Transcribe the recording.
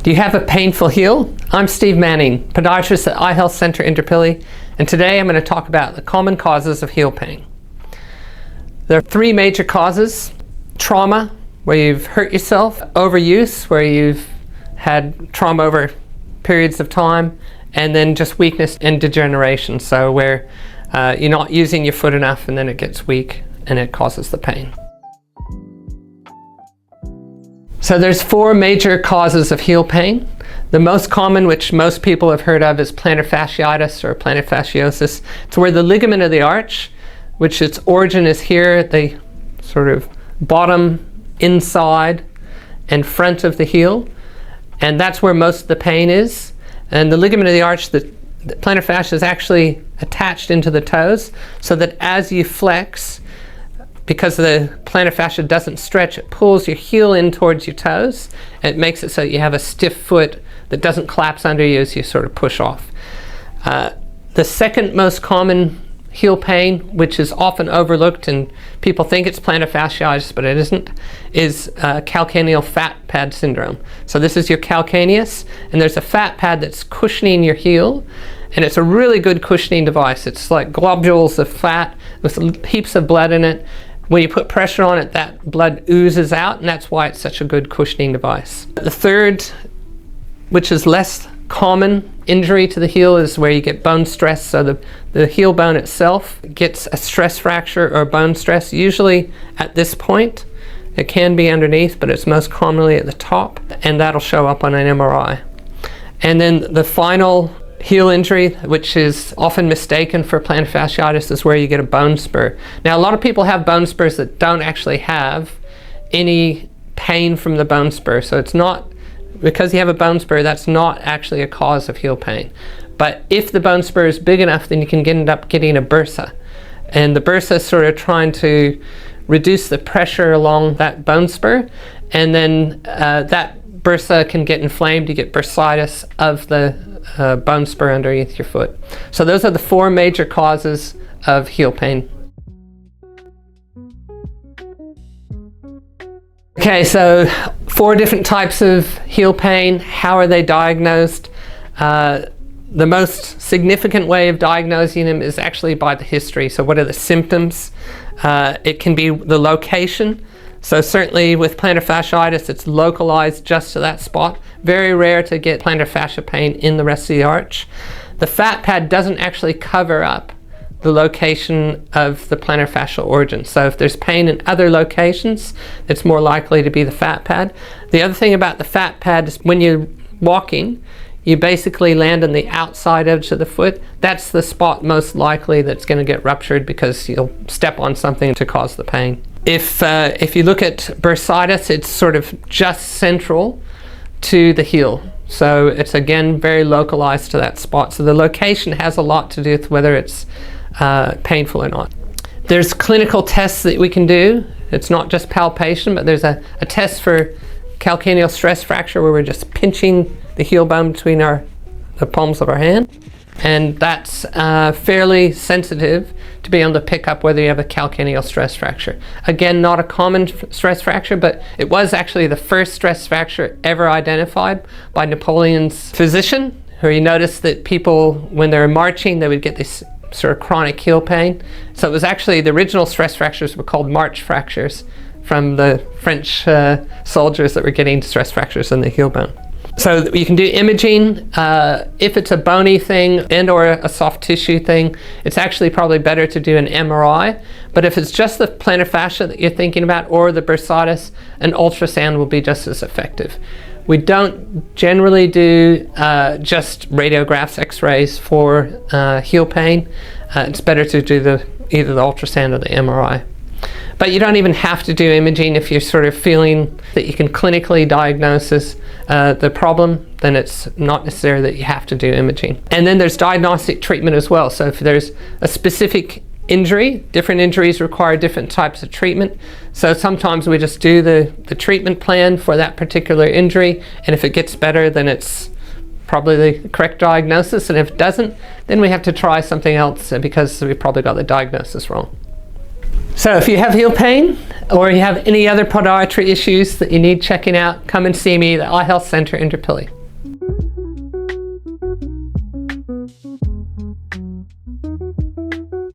Do you have a painful heel? I'm Steve Manning, podiatrist at Eye Health Center Indooroopilly, and today I'm going to talk about the common causes of heel pain. There are three major causes: trauma, where you've hurt yourself; overuse, where you've had trauma over periods of time; and then just weakness and degeneration, so where you're not using your foot enough and then it gets weak and it causes the pain. So there's four major causes of heel pain. The most common, which most people have heard of, is plantar fasciitis or plantar fasciosis. It's where the ligament of the arch, which its origin is here at the sort of bottom inside and front of the heel, and that's where most of the pain is. And the ligament of the arch, the plantar fascia, is actually attached into the toes, so that as you flex, because the plantar fascia doesn't stretch, it pulls your heel in towards your toes. It makes it so you have a stiff foot that doesn't collapse under you as you sort of push off. The second most common heel pain, which is often overlooked and people think it's plantar fasciitis, but it isn't, is calcaneal fat pad syndrome. So this is your calcaneus, and there's a fat pad that's cushioning your heel, and it's a really good cushioning device. It's like globules of fat with heaps of blood in it. When you put pressure on it, that blood oozes out, and that's why it's such a good cushioning device. The third, which is less common injury to the heel, is where you get bone stress. So the heel bone itself gets a stress fracture or bone stress, usually at this point. It can be underneath, but it's most commonly at the top, and that'll show up on an MRI. And then the final heel injury, which is often mistaken for plantar fasciitis, is where you get a bone spur. Now, a lot of people have bone spurs that don't actually have any pain from the bone spur. So it's not, because you have a bone spur, that's not actually a cause of heel pain. But if the bone spur is big enough, then you can end up getting a bursa. And the bursa is sort of trying to reduce the pressure along that bone spur, and then that bursa can get inflamed. You get bursitis of the bone spur underneath your foot. So those are the four major causes of heel pain. Okay, so four different types of heel pain. How are they diagnosed? The most significant way of diagnosing them is actually by the history. So what are the symptoms? It can be the location. So certainly with plantar fasciitis, it's localized just to that spot. Very rare to get plantar fascia pain in the rest of the arch. The fat pad doesn't actually cover up the location of the plantar fascial origin. So if there's pain in other locations, it's more likely to be the fat pad. The other thing about the fat pad is when you're walking, you basically land on the outside edge of the foot. That's the spot most likely that's going to get ruptured, because you'll step on something to cause the pain. If you look at bursitis, it's sort of just central to the heel. So it's again very localized to that spot. So the location has a lot to do with whether it's painful or not. There's clinical tests that we can do. It's not just palpation, but there's a test for calcaneal stress fracture, where we're just pinching the heel bone between the palms of our hand. And that's fairly sensitive to be able to pick up whether you have a calcaneal stress fracture. Again, not a common stress fracture, but it was actually the first stress fracture ever identified by Napoleon's physician, who he noticed that people, when they were marching, they would get this sort of chronic heel pain. So it was actually, the original stress fractures were called march fractures, from the French soldiers that were getting stress fractures in the heel bone. So you can do imaging. If it's a bony thing and or a soft tissue thing, it's actually probably better to do an MRI. But if it's just the plantar fascia that you're thinking about, or the bursitis, an ultrasound will be just as effective. We don't generally do just radiographs, x-rays for heel pain. It's better to do either the ultrasound or the MRI. But you don't even have to do imaging if you're sort of feeling that you can clinically diagnose the problem. Then it's not necessary that you have to do imaging. And then there's diagnostic treatment as well. So if there's a specific injury, different injuries require different types of treatment. So sometimes we just do the treatment plan for that particular injury, and if it gets better, then it's probably the correct diagnosis, and if it doesn't, then we have to try something else, because we probably got the diagnosis wrong. So if you have heel pain, or you have any other podiatry issues that you need checking out, come and see me at the Eye Health Center Indooroopilly.